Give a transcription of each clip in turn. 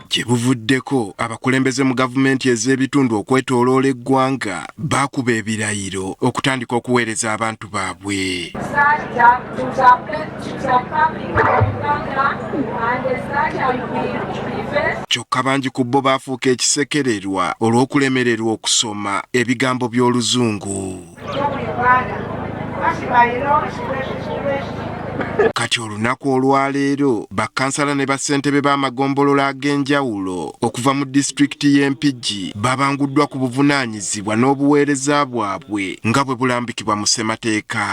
Gye buvuddeko abakulembeze mu gavumenti ez'ebitundu okwetooloola eggwanga baakuba ebirayiro okutandika okuweereza abantu baabwe. Kyokka bangi ku bo baafuuka ekisekererwa olw'okulemererwa okusoma ebigambo by'Oluzungu. Kati olunaku olwaleero bakkansala ne bassentebe b'amagombolola ag'enjawulo okuva mu disitulikiti y'e Mpigi babanguddwa ku buvunaanyizibwa n'obuweereza bwabwe nga bwe bulambikibwa mu ssemateeka.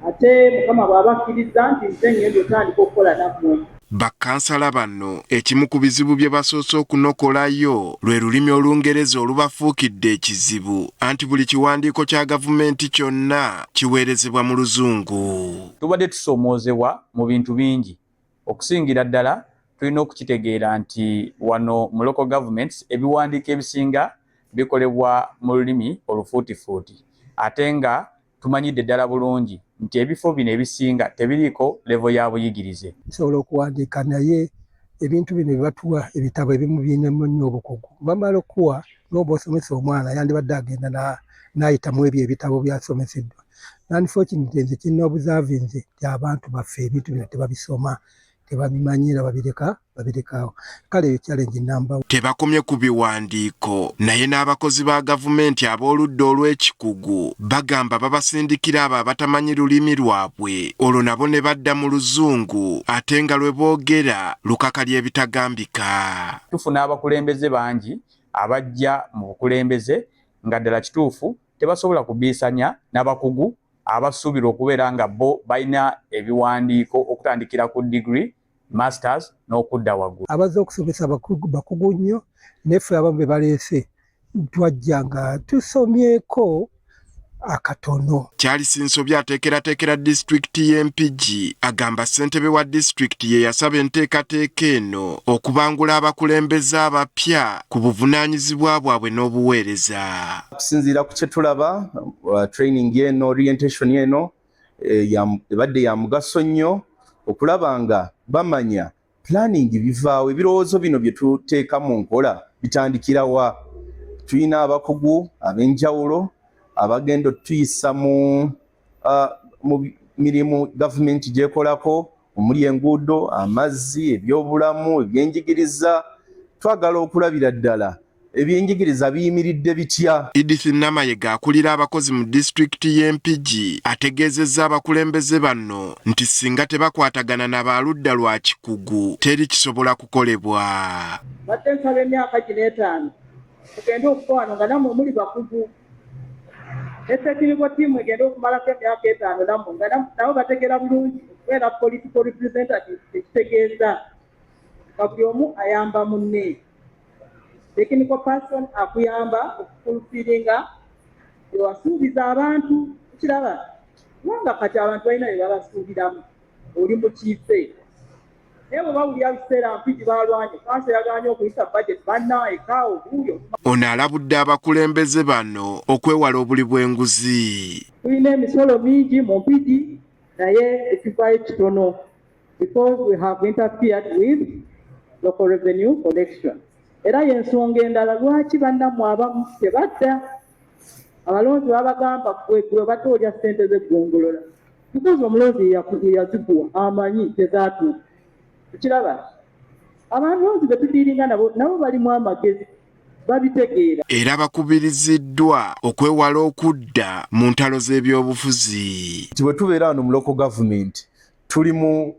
Ate Mukama bw'abakkiriza nti nze ngenda otandika okukola nammwe. Bakkansala bano ekimu ku bizibu bye basoose okunokolayo lwe lulimi Olungereza olubafuukidde ekizibu anti buli kiwandiiko kya gavumenti kyonna kiweerezebwa mu Luzungu. Tubadde tusomoozebwa mu bintu bingi. Okusingira ddala tulina okukitegeera nti wano mu local governments ebiwandiiko ebisinga bikolebwa mu lulimi olufuutifuuti. Ate nga tumanyidde ddala bulungi nti ebifo bino ebisinga tebiriiko levo ya buyigirize. Nsobola okuwandiika naye ebintu bino bibatuwa ebitabo ebimu birinamu nnyo obukugu. Bamala okuwa n'oba osomesa omwana yandibadde agenda n'ayitamu ebyo ebitabo byasomeseddwa. Unfortunately nze kirina obuzaavinze nti abantu baffe ebintu bino tebabisoma, tebabimanyira, babirekawo. Kale eyo challenge namba. Tebakomye ku biwandiiko naye n'abakozi ba gavumenti ab'oludda olw'ekikugu bagamba babasindikira abo abatamanyi lulimi lwabwe olwo nabo ne badda mu Luzungu ate nga lwe boogera lukakali ebitagambika. Tufuna abakulembeze bangi abajja mu bukulembeze nga ddala kituufu tebasobola kubiisanya n'abakugu abasuubira okubeera nga bo balina ebiwandiiko okutandikira ku degree, masters n'okudda waggulu. Abazze okusomesa bakugu nnyo neffe abamu be baleese twajja nga tusomyeko akatono. Charles Nsobya ateekerateekera disitulikiti y'e Mpigi agamba ssentebe wa disitulikiti ye yasaba enteekateeka eno okubangula abakulembeze abapya ku buvunaanyizibwa bwabwe n'obuweereza. Okusinziira ku kye tulaba training eno orientation eno ebadde ya mugaso nnyo okulaba nga bamanya planning bivaawo ebirowoozo bino bye tuteeka mu nkola bitandikira wa. Tulina abakugu ab'enjawulo abagenda otuyisa mu mirimu gavumenti gyekolako omuli enguudo, amazzi, ebyobulamu, ebyenjigiriza. Twagala okulabira ddala ebyenjigiriza biyimiridde bitya. Edith Namayega akulira abakozi mu disitulikiti y'e Mpigi ategeezezza abakulembeze bano nti singa tebakwatagana na baludda lwa kikugu teri kisobola kukolebwa. Badde nsaba emyaka 5 tugende okuva wano nga nammwe muli bakugu. Esetiriko tiimu egenda okumalako emyaka 5 nammwe nga nabo bategera bulungi okubeera political representative ekitegeeza nga buli omu ayamba munne. Technical person akuyamba okufulfiringa ewasuubiza abantu kiraba kubanga kati abantu balina bye babasuubiramu oli mu kiife naye bwe bawulira biseera Mpigi balwanye kanso yagaanye okuyisa budget bannaye kaawo buuyo. Ono alabudde abakulembeze bano okwewala obuli bw'enguzi. Tulina emisolo mingi mu Mpigi naye ekivaayo kitono because we have interfered with local revenue collection. Era y'ensonga endala lwaki bannammwe abamu tebadda abalonzi babagamba gwe batoolya ssente z'eggongolola because omulonzi yaziguwa amanyi tezaatuuka. Kiraba abalonzi be tudiiringa nabo balimu amagezi babitegeera. Era bakubiriziddwa okwewala okudda mu ntalo z'ebyobufuzi. Bwe tubeera wano mu local government tuli mu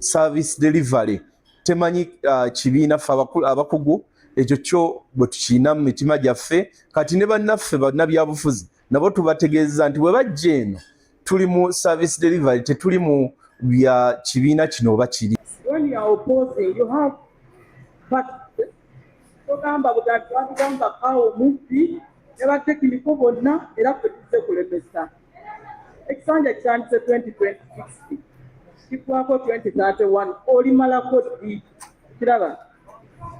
service delivery temanyi kibiina ffe abakugu ekyo kyo bwe tukiina mu mitima gyaffe kati ne bannaffe bannabyabufuzi nabo tubategeeza nti bwe bajja eno tuli mu service delivery tetuli mu bya kibiina kino oba kiri. When you are opposing you have togamba bugamba kawo mufti ne batekiniko bonna era ffe tuzze kulemesa. Ekisanja kitandise 2026 kikwako 2031 olimalako ddi. Kiraba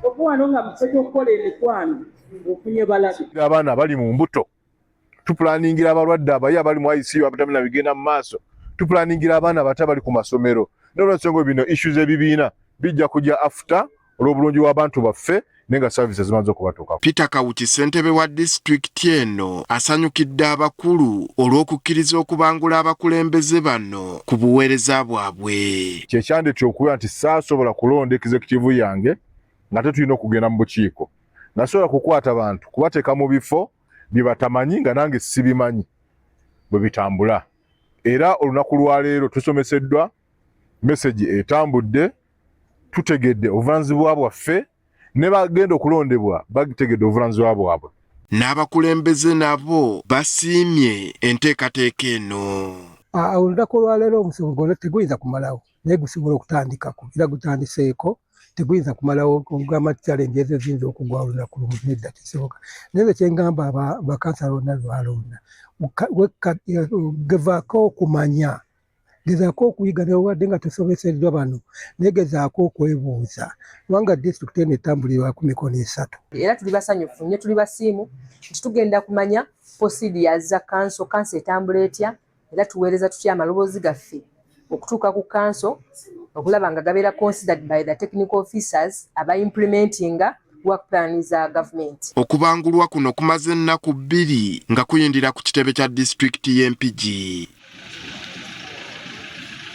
okuwano nga musajja okukola emikwano ofunye balabe. Abaana bali mu mbuto tupulaningira abalwadde abayi abali mu ICU abatamina bigenda mu maaso tupulaningira abaana bato bali ku masomero n'olwensonga bino issues ebibiina bijja kujja after olw'obulungi w'abantu baffe nenga services zimaze okubatuuka. Peter Kawuki ssentebe wa disitulikiti eno asanyukidde abakulu olw'okukkiriza okubangula abakulembeze bano ku buweereza bwabwe. Kyekyandeetera okubeera nti saasobola kulonda executive yange nga tetulina okugenda mu bukiiko. Nasobola kukwata bantu kubateeka mu bifo bye batamanyi nga nange sibimanyi bwe bitambula. Era olunaku lwa leero tusomeseddwa message etambudde, tutegedde obuvunaanyizibwa bwaffe ne bagenda okulondebwa bagitegedde obuvunaanyizibwa bwabwe. N'abakulembeze nabo basiimye enteekateeka eno. Olunaku olwaleero omusomo gwonna teguyinza kumalawo naye gusobola okutandikako era gutandiseeko, teguyinza kumalawo okugamba nti challenge ezo ziyinza okugwa olunaku lumu, nedda kisoboka. Naye kyengamba bakansala bonna lwalonna gezaako okumanya, gezaako okuyiga newadde nga tosomeseddwa bano, naye gezaako okwebuuza kubanga disitulikiti eno etambulirwa ku mikono esatu. Era tuli basanyufu nnyo, tuli basiimu nti tugenda kumanya procedures za kanso etambula etya, era tuweereza tutya amaloboozi gaffe okutuuka ku kanso okulaba nga gabeera considered by the technical officers aba implementinga work plan za government. Okubangulwa kuno kumaze ennaku 2 nga kuyindira ku kitebe kya disitulikiti y'Empigi.